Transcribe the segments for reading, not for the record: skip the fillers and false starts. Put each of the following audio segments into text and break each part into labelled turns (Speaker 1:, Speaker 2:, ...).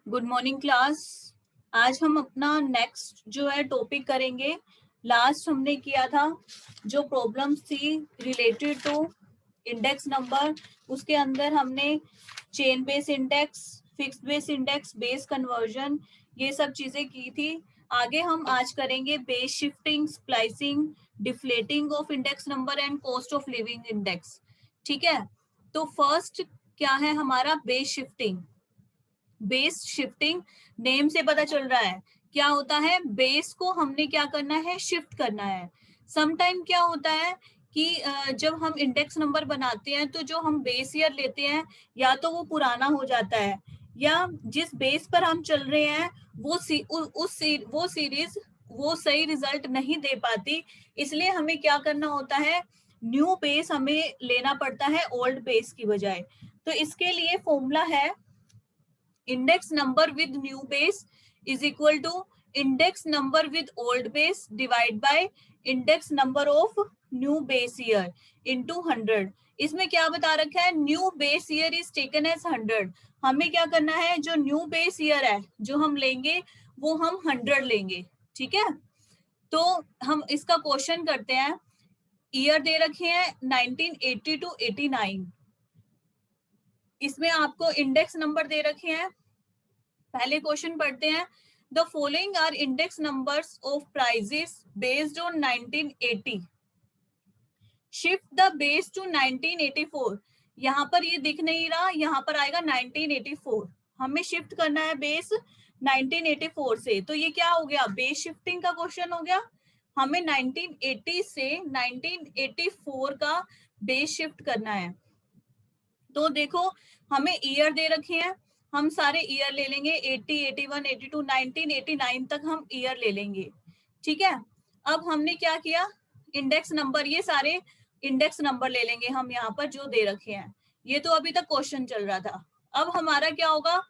Speaker 1: Good morning class. आज हम अपना नेक्स्ट जो है टॉपिक करेंगे। लास्ट हमने किया था जो प्रॉब्लम्स थी रिलेटेड टू इंडेक्स नंबर, उसके अंदर हमने chain base index, fixed base index, base conversion, ये सब चीजें की थी। आगे हम आज करेंगे base shifting, splicing, deflating of index number and cost of living index. ठीक है, तो फर्स्ट क्या है हमारा base shifting. Base shifting name से पता चल रहा है क्या होता है। बेस को हमने क्या करना है, शिफ्ट करना है। समटाइम क्या होता है कि जब हम इंडेक्स नंबर बनाते हैं तो जो हम बेस ईयर लेते हैं या तो वो पुराना हो जाता है या जिस बेस पर हम चल रहे हैं वो वो सीरीज वो सही रिजल्ट नहीं दे पाती। इसलिए हमें क्या करना होता है, न्यू बेस हमें लेना पड़ता है ओल्ड बेस की बजाय। तो इसके लिए फॉर्मूला है index number with new base is equal to index number with old base divide by index number of new base year into 100। इसमें क्या बता रखा है, new base year is taken as 100। हमें क्या करना है, जो न्यू बेस ईयर है जो हम लेंगे वो हम 100 लेंगे। ठीक है, तो हम इसका क्वेश्चन करते हैं। ईयर दे रखे हैं 1980 टू 89। इसमें आपको इंडेक्स नंबर दे रखे हैं। पहले क्वेश्चन पढ़ते हैं। The following are index numbers of prices based on 1980। Shift the base to 1984। यहाँ पर ये दिख नहीं रहा, यहाँ पर आएगा 1984। हमें शिफ्ट करना है बेस 1984 से। तो ये क्या हो गया, बेस शिफ्टिंग का क्वेश्चन हो गया। हमें 1980 से 1984 का बेस शिफ्ट करना है। तो देखो हमें ईयर दे रखे हैं, हम सारे ईयर ले लेंगे 80, 81, 82, 1989 तक हम ईयर ले लेंगे। ठीक है, अब हमने क्या किया, इंडेक्स नंबर, ये सारे इंडेक्स नंबर ले लेंगे हम यहाँ पर जो दे रखे हैं। ये तो अभी तक क्वेश्चन चल रहा था। अब हमारा क्या होगा,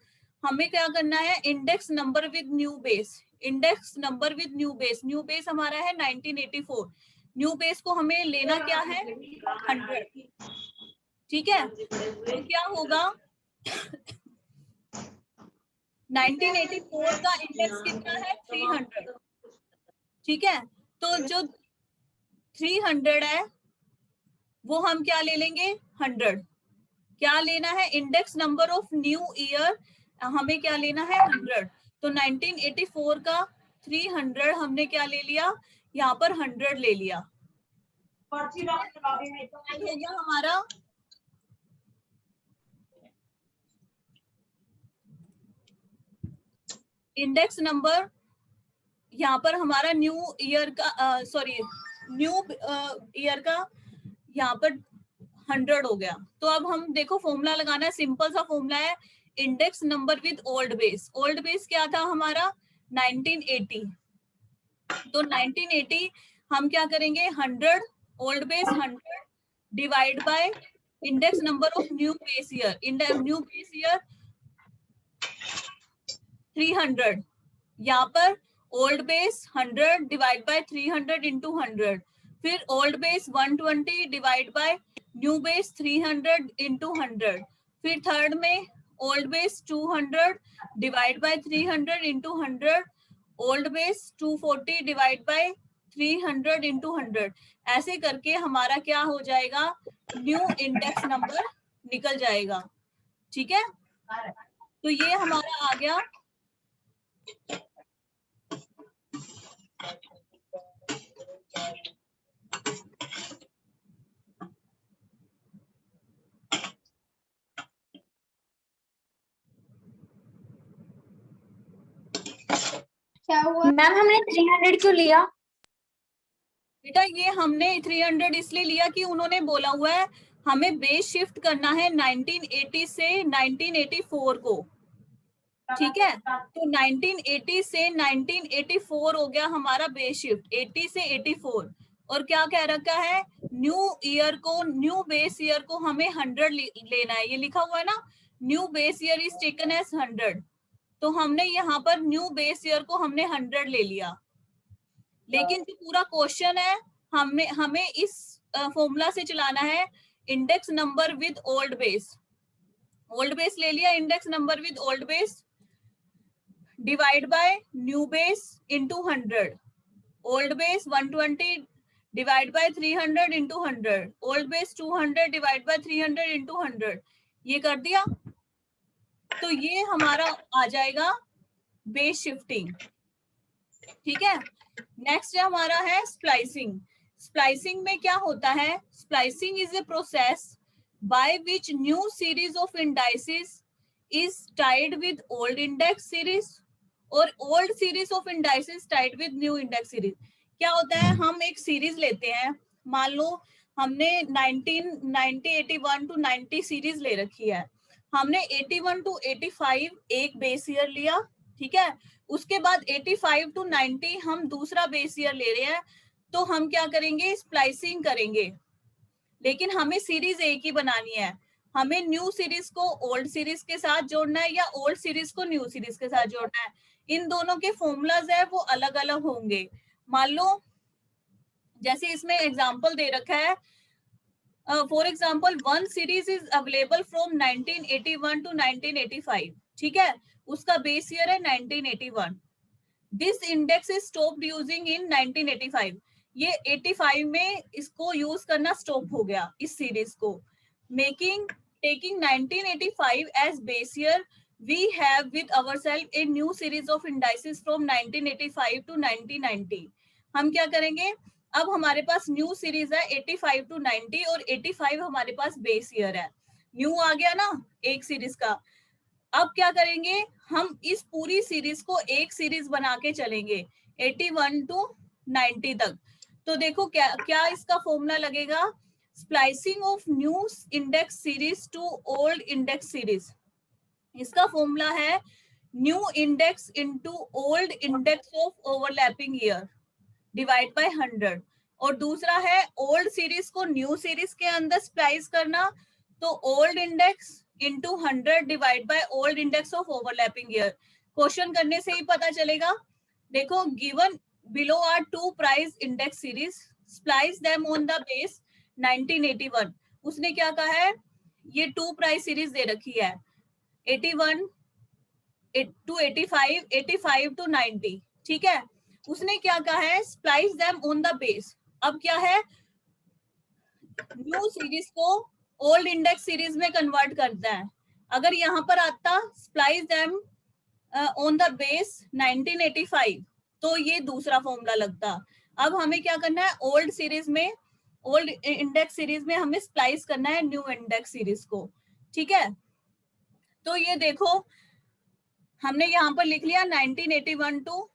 Speaker 1: हमें क्या करना है, index number with new base. Index number with new base, new base हमारा है 1984। न्यू बेस को हमें लेना क्या है, 100। ठीक है, तो क्या होगा 1984 का इंडेक्स कितना है, 300। ठीक है, तो जो 300 है वो हम क्या ले लेंगे, 100। क्या लेना है, index number of new year हमें क्या लेना है, 100। तो 1984 का 300 हमने क्या ले लिया, यहाँ पर 100 ले लिया। हो गया हमारा इंडेक्स नंबर। यहाँ पर हमारा न्यू ईयर का सॉरी न्यू ईयर का यहाँ पर 100 हो गया। तो अब हम देखो फॉर्मूला लगाना है, सिंपल सा फॉर्मूला है, index number with old base. Old base क्या था हमारा, 1980। तो 1980 हम क्या करेंगे, 100 old base 100 divide bye index number of new base year. New base year 300। यहाँ पर old base 100 divide bye 300 into 100। फिर old base 120 divide by new base 300 into 100। फिर थर्ड में old base 200 divide by 300 into 100। Old base 240 divide by 300 into 100। ऐसे करके हमारा क्या हो जाएगा, न्यू इंडेक्स नंबर निकल जाएगा। ठीक है, तो ये हमारा आ गया
Speaker 2: क्या हुआ मैम, हमने 300 क्यों लिया?
Speaker 1: बेटा ये हमने 300 इसलिए लिया कि उन्होंने बोला हुआ है हमें बेस शिफ्ट करना है 1980 से 1984 को। ठीक है, तो 1980 से 1984 हो गया हमारा बेस शिफ्ट, 80 से 84। और क्या कह रखा है, न्यू ईयर को, न्यू बेस ईयर को हमें 100 लेना है। ये लिखा हुआ है ना, new base year is taken as 100। तो हमने यहाँ पर न्यू बेस ईयर को हमने 100 ले लिया। लेकिन जो पूरा क्वेश्चन है हमें हमें इस फॉर्मूला से चलाना है, index number with old base. Old base ले लिया, index number with old base. Divide by new base into 100, old base 120 divide by 300 into 100, old base 200 divide by 300 into 100, ये कर दिया। तो ये हमारा आ जाएगा बेस शिफ्टिंग। ठीक है, नेक्स्ट हमारा है स्प्लाइसिंग। स्प्लाइसिंग में क्या होता है? Splicing is a process by which new series of indices is tied with old index series और old series of indices tied with new index series. क्या होता है, हम एक सीरीज लेते हैं, मान लो हमने 81 टू 90 सीरीज ले रखी है, हमने 81 टू 85 एक बेस ईयर लिया, ठीक है, उसके बाद 85 टू 90 हम दूसरा बेस ईयर ले रहे हैं, तो हम क्या करेंगे, स्प्लाइसिंग करेंगे, लेकिन हमें सीरीज एक ही बनानी है। हमें न्यू सीरीज को ओल्ड सीरीज के साथ जोड़ना है या ओल्ड सीरीज को न्यू सीरीज के साथ जोड़ना है, इन दोनों के फॉर्मूलाज है वो अलग अलग होंगे। मान लो जैसे इसमें एग्जांपल दे रखा है, for example one series is available from 1981 to 1985, ठीक है, उसका बेस ईयर है 1981, this index is stopped using in 1985, ये 85 में इसको यूज करना स्टॉप हो गया इस सीरीज को, making taking 1985 as base year we have with ourselves a new series of indices from 1985 to 1990। हम क्या करेंगे, अब हमारे पास न्यू सीरीज है 85 टू 90 और 85 हमारे पास बेस ईयर है, न्यू आ गया ना एक सीरीज का। अब क्या करेंगे, हम इस पूरी सीरीज को एक सीरीज बना के चलेंगे 81 टू 90 तक। तो देखो क्या क्या इसका फॉर्मूला लगेगा, splicing of new index series to old index series, इसका फॉर्मूला है new index into old index of overlapping year divide by 100, और दूसरा है ओल्ड सीरीज को न्यू सीरीज के अंदर स्प्लाइस करना, तो old index into 100 divide by old index of overlapping year. Question करने से ही पता चलेगा। देखो given below are two price index series, splice them on the base 1981। उसने क्या कहा है, ये टू प्राइस सीरीज दे रखी है 81 टू 85, 85 टू 90, ठीक है, उसने क्या कहा है, splice them on the base. अब क्या है, न्यू सीरीज को ओल्ड इंडेक्स सीरीज में कन्वर्ट करता है। अगर यहाँ पर आता splice them on the base 1985, तो ये दूसरा फॉर्मूला लगता। अब हमें क्या करना है, ओल्ड सीरीज में, ओल्ड इंडेक्स सीरीज में हमें स्प्लाइस करना है न्यू इंडेक्स सीरीज को, ठीक है। तो ये देखो हमने यहाँ पर लिख लिया 1981 टू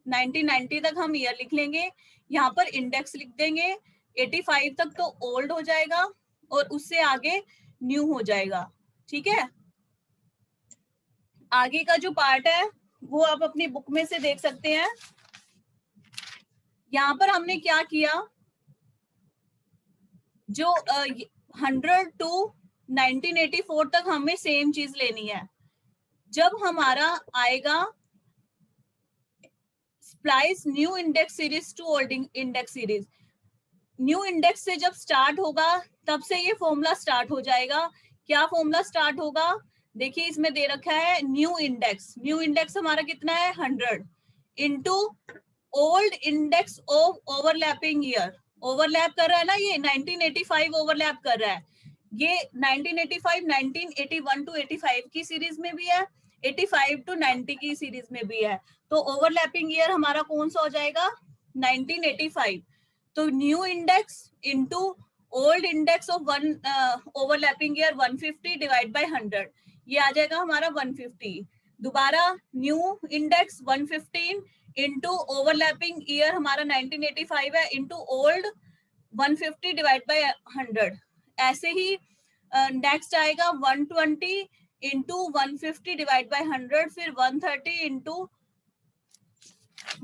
Speaker 1: 1990 तक हम ईयर लिख लेंगे, यहाँ पर इंडेक्स लिख देंगे, 85 तक तो ओल्ड हो जाएगा और उससे आगे न्यू हो जाएगा, ठीक है। आगे का जो पार्ट है वो आप अपनी बुक में से देख सकते हैं। यहाँ पर हमने क्या किया, जो 100 टू 1984 तक हमें सेम चीज लेनी है। जब हमारा आएगा splice new index series to old index series, new index से जब स्टार्ट होगा तब से ये फॉर्मूला स्टार्ट हो जाएगा। क्या फॉर्मूला स्टार्ट होगा, देखिए इसमें दे रखा है न्यू इंडेक्स, न्यू इंडेक्स हमारा कितना है 100 into old index of overlapping year, overlap कर रहा है ना ये 1985 ओवरलैप कर रहा है, ये 1985 1981 टू 85 की सीरीज में भी है, 85 टू 90 की सीरीज में भी है, तो ओवरलैपिंग ईयर हमारा कौन सा हो जाएगा 1985। तो new index into old index of one overlapping year 150 divide by 100, ये आ जाएगा हमारा 150। दोबारा new index 115 into overlapping year हमारा 1985 है इनटू ओल्ड 150 डिवाइड बाय 100। ऐसे ही नेक्स्ट आएगा 120 इंटू 150 डिवाइड बाय 100, फिर 130 इंटू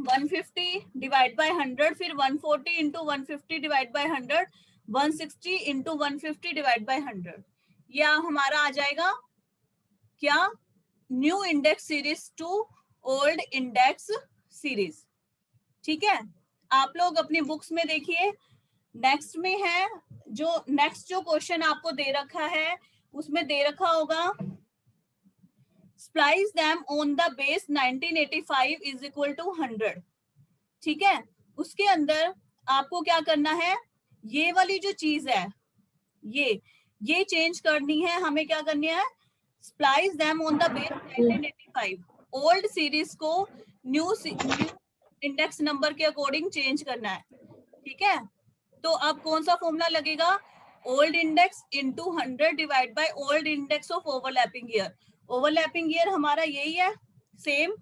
Speaker 1: 150 डिवाइड बाय 100, फिर 140 into 150 divide by 100, 160 into 150 divide by 100, या हमारा आ जाएगा क्या, new index series to old index series, ठीक है। आप लोग अपनी बुक्स में देखिए, नेक्स्ट में है जो नेक्स्ट जो क्वेश्चन आपको दे रखा है उसमें दे रखा होगा splice them on the base 1985 is equal to 100। ठीक है, उसके अंदर आपको क्या करना है, ये वाली जो चीज है ये चेंज करनी है। हमें क्या करनी है, splice them on the base 1985, old series को न्यू इंडेक्स नंबर के अकॉर्डिंग चेंज करना है। ठीक है, तो अब कौन सा फॉर्मूला लगेगा, old index into 100 divide by old index of overlapping year. Overlapping year हमारा यही है, सेम।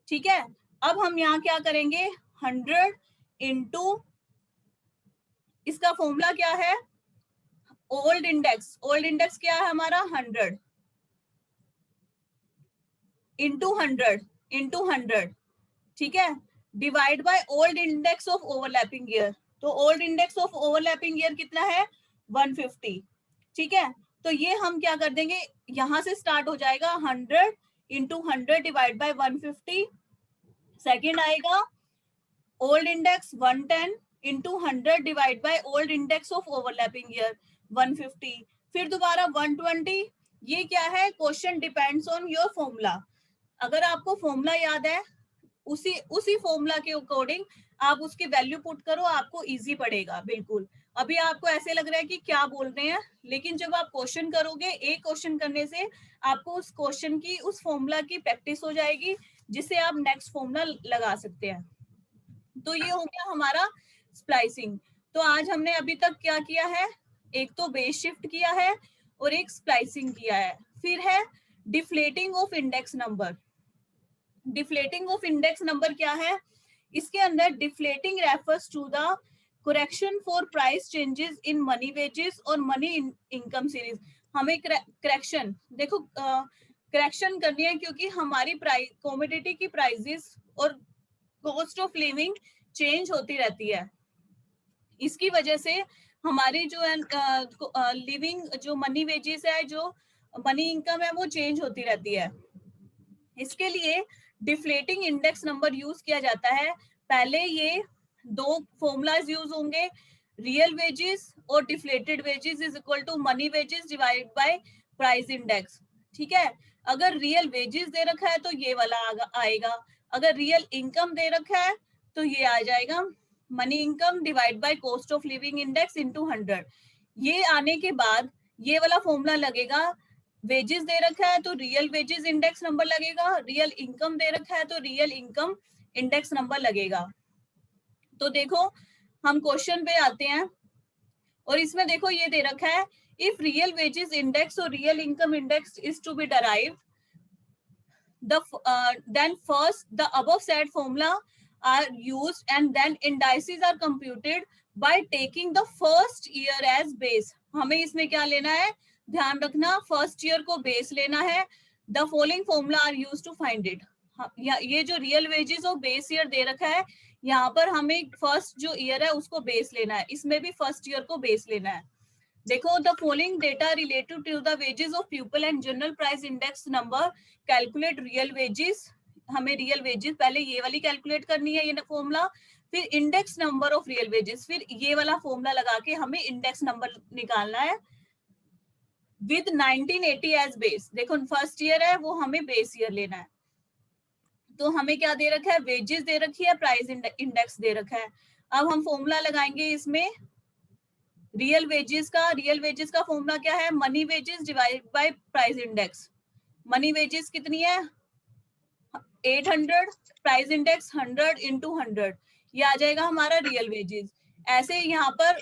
Speaker 1: ठीक है, अब हम यहाँ क्या करेंगे, 100 इंटू, इसका फॉर्मूला क्या है, ओल्ड इंडेक्स क्या है हमारा 100 इंटू 100, ठीक है, divide by old index of overlapping year. तो old index of overlapping year कितना है, 150। ठीक है, तो ये हम क्या कर देंगे, यहां से स्टार्ट हो जाएगा 100 इंटू 100 डिवाइड बाय 150। सेकेंड आएगा old index 110 into 100 divide by old index of overlapping year 150। फिर दोबारा 120। ये क्या है, question depends on your formula. अगर आपको फॉर्मूला याद है, उसी फॉर्मूला के अकॉर्डिंग आप उसकी वैल्यू पुट करो, आपको इजी पड़ेगा बिल्कुल। अभी आपको ऐसे लग रहा है कि क्या बोल रहे हैं, लेकिन जब आप क्वेश्चन करोगे, एक क्वेश्चन करने से आपको उस क्वेश्चन की, उस फॉर्मूला की प्रैक्टिस हो जाएगी, जिससे आप नेक्स्ट फॉर्मूला लगा सकते हैं। तो ये हो गया हमारा स्प्लाइसिंग। तो आज हमने अभी तक क्या किया है, एक तो बेस शिफ्ट किया है और एक स्प्लाइसिंग किया है। फिर है deflating of index number. Deflating of index number क्या है, इसके अंदर deflating refers to the correction for price changes in money wages और मनी इनकम सीरीज। हमें करेक्शन, देखो करेक्शन करनी है, क्योंकि हमारी कमोडिटी की प्राइसेस और कॉस्ट ऑफ लिविंग चेंज होती रहती है। इसकी वजह से हमारी जो है लिविंग, जो मनी वेजेस है, जो मनी इनकम है, वो चेंज होती रहती है। इसके लिए डिफ्लेटिंग इंडेक्स नंबर यूज किया जाता है। पहले ये दो फॉर्मूलाज यूज होंगे, रियल वेजेस और deflated wages is equal to money wages divide by price index. ठीक है, अगर रियल वेजेस दे रखा है तो ये वाला आएगा, अगर रियल इनकम दे रखा है तो ये आ जाएगा money income divide by cost of living index into 100। ये आने के बाद ये वाला फॉर्मूला लगेगा, वेजेस दे रखा है तो रियल वेजेस इंडेक्स नंबर लगेगा, रियल इनकम दे रखा है तो रियल इनकम इंडेक्स नंबर लगेगा। तो देखो हम क्वेश्चन पे आते हैं, और इसमें देखो ये दे रखा है, इफ रियल वेजेस इंडेक्स और real income index is to be derived, then first the above said formula are used and then indices are computed by taking the first year as base। हमें इसमें क्या लेना है, ध्यान रखना, first year को base लेना है। The following formula are use to find it. ये जो रियल वेजेस और बेस ईयर दे रखा है, यहाँ पर हमें फर्स्ट जो ईयर है उसको बेस लेना है, इसमें भी फर्स्ट ईयर को बेस लेना है। देखो, the following data related to the wages of people and general price index number calculate real wages. हमें रियल वेजेस पहले ये वाली कैलकुलेट करनी है, ये फॉर्मूला, फिर index number of real wages, फिर ये वाला फॉर्मूला लगा के हमें इंडेक्स नंबर निकालना है विद 1980 एज बेस। देखो फर्स्ट ईयर है, वो हमें बेस ईयर लेना है। तो हमें क्या दे रखा है, वेजेस दे रखी है, प्राइस इंडेक्स दे रखा है। अब हम फॉर्मूला लगाएंगे इसमें रियल वेजेस का फॉर्मूला क्या है, money wages divide by price index. Money wages कितनी है 800, प्राइस इंडेक्स 100 इंटू 100, ये आ जाएगा हमारा रियल वेजेस। ऐसे यहाँ पर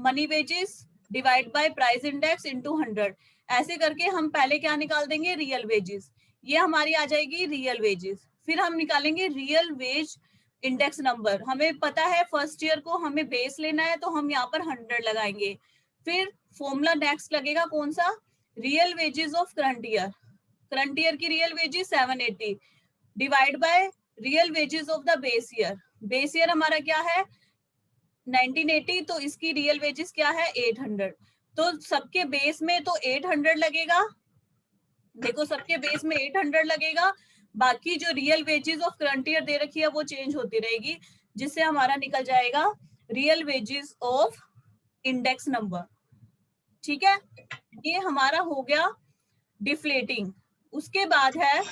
Speaker 1: money wages divide by price index into 100, ऐसे करके हम पहले क्या निकाल देंगे, रियल वेजेस। ये हमारी आ जाएगी रियल वेजेस। फिर हम निकालेंगे रियल वेज इंडेक्स नंबर। हमें पता है फर्स्ट ईयर को हमें बेस लेना है, तो हम यहाँ पर 100 लगाएंगे। फिर फॉर्मूला नेक्स्ट लगेगा कौन सा, real wages of current year. Current year की real wages 780 divide by real wages of the base year. Base year हमारा क्या है 1980, तो इसकी रियल वेजेस क्या है 800। तो सबके बेस में तो 800 लगेगा, देखो सबके बेस में 800 लगेगा, बाकी जो real wages of current year दे रखी है वो चेंज होती रहेगी, जिससे हमारा निकल जाएगा real wages of index number. ठीक है, ये हमारा हो गया डिफ्लेटिंग। उसके बाद है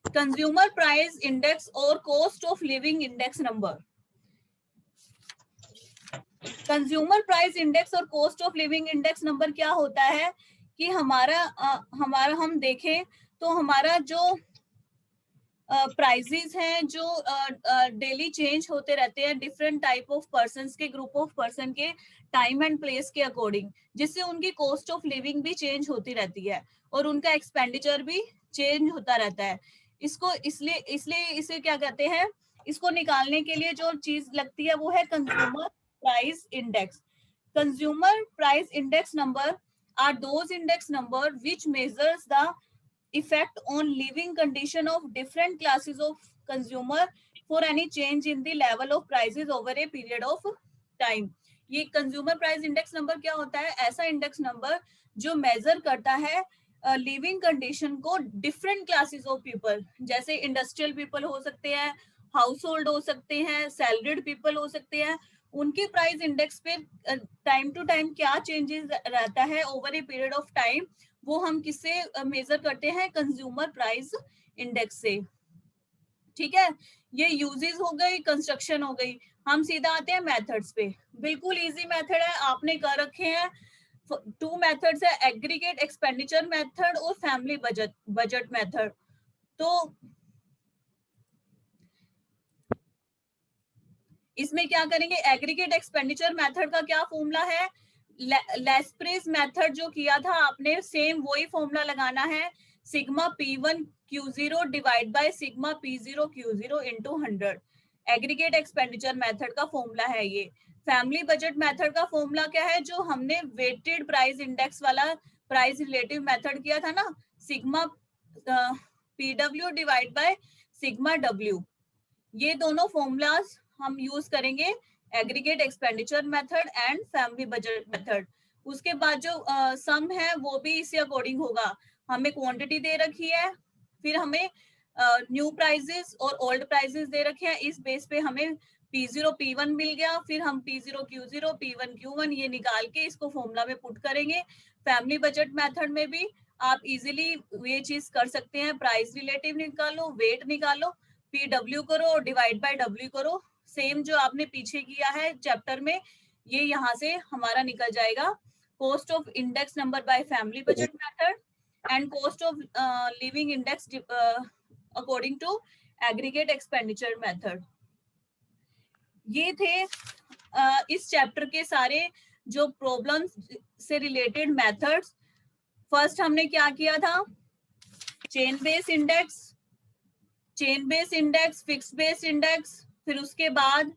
Speaker 1: कंज्यूमर प्राइस इंडेक्स और cost of living index number. Consumer price index और cost of living index number क्या होता है कि हमारा हम देखें तो हमारा जो प्राइजेस हैं जो डेली चेंज होते रहते हैं डिफरेंट टाइप ऑफ पर्सन्स के, ग्रुप ऑफ पर्सन के टाइम एंड प्लेस के अकॉर्डिंग, जिससे उनकी कॉस्ट ऑफ लिविंग भी चेंज होती रहती है और उनका एक्सपेंडिचर भी चेंज होता रहता है। इसको इसलिए इसे क्या कहते हैं, इसको निकालने के लिए जो चीज लगती है वो है consumer price index. Consumer price index number are those index number which measures the effect on living condition of different classes of consumer for any change in the level of prices over a period of time। ये consumer price index number क्या होता है? ऐसा index number जो major करता है living condition को different classes of people, जैसे इंडस्ट्रियल पीपल हो सकते हैं, हाउस होल्ड हो सकते हैं, सैलरीड पीपल हो सकते हैं, उनके प्राइस इंडेक्स पे टाइम टू टाइम क्या चेंजेस रहता है over a period of time, वो हम किससे मेजर करते हैं? कंज्यूमर प्राइस इंडेक्स से। ठीक है, ये यूजेस हो गई, कंस्ट्रक्शन हो गई। हम सीधा आते हैं मेथड्स पे। बिल्कुल इजी मेथड है, आपने कर रखे हैं। 2 मेथड्स है, एग्रीगेट एक्सपेंडिचर मेथड और फैमिली बजट मेथड। तो इसमें क्या करेंगे? एग्रीगेट एक्सपेंडिचर मेथड का क्या फॉर्मूला है? लेस्प्रेस मेथड जो किया था आपने, सेम वही फॉर्मूला लगाना है, sigma P1 Q0 divide by sigma P0 Q0 into 100। Aggregate expenditure method का फॉर्मूला है ये। फैमिली बजट मेथड का फॉर्मूला क्या है? जो हमने वेटेड प्राइस इंडेक्स वाला प्राइस रिलेटिव मेथड किया था ना, sigma PW divide by sigma W। ये दोनों फॉर्मूलाज हम यूज करेंगे, aggregate expenditure method and family budget method. उसके बाद जो सम है वो भी इसी अकॉर्डिंग होगा। हमें क्वांटिटी दे रखी है, फिर हमें न्यू प्राइजेस और ओल्ड प्राइजेस दे रखे हैं, इस बेस पे हमें P0 P1 मिल गया, फिर हम P0 Q0 P1 Q1 ये निकाल के इसको फॉर्मूला में पुट करेंगे। फैमिली बजट मेथड में भी आप इजीली ये चीज कर सकते हैं, प्राइस रिलेटिव निकालो, वेट निकालो, PW करो और डिवाइड बाय W करो, सेम जो आपने पीछे किया है चैप्टर में, ये यहाँ से हमारा निकल जाएगा। Cost of index number by family budget method and cost of living index according to aggregate expenditure method. ये थे इस चैप्टर के सारे जो प्रॉब्लम्स से रिलेटेड मेथड्स। फर्स्ट हमने क्या किया था? Chain base index, fix base index, फिर उसके बाद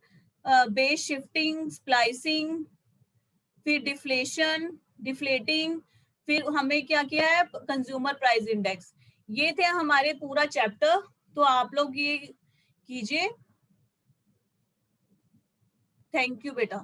Speaker 1: बेस शिफ्टिंग, स्प्लाइसिंग, फिर डिफ्लेटिंग, फिर हमें क्या किया है? Consumer price index. ये थे हमारे पूरा चैप्टर। तो आप लोग ये कीजिए। थैंक यू बेटा।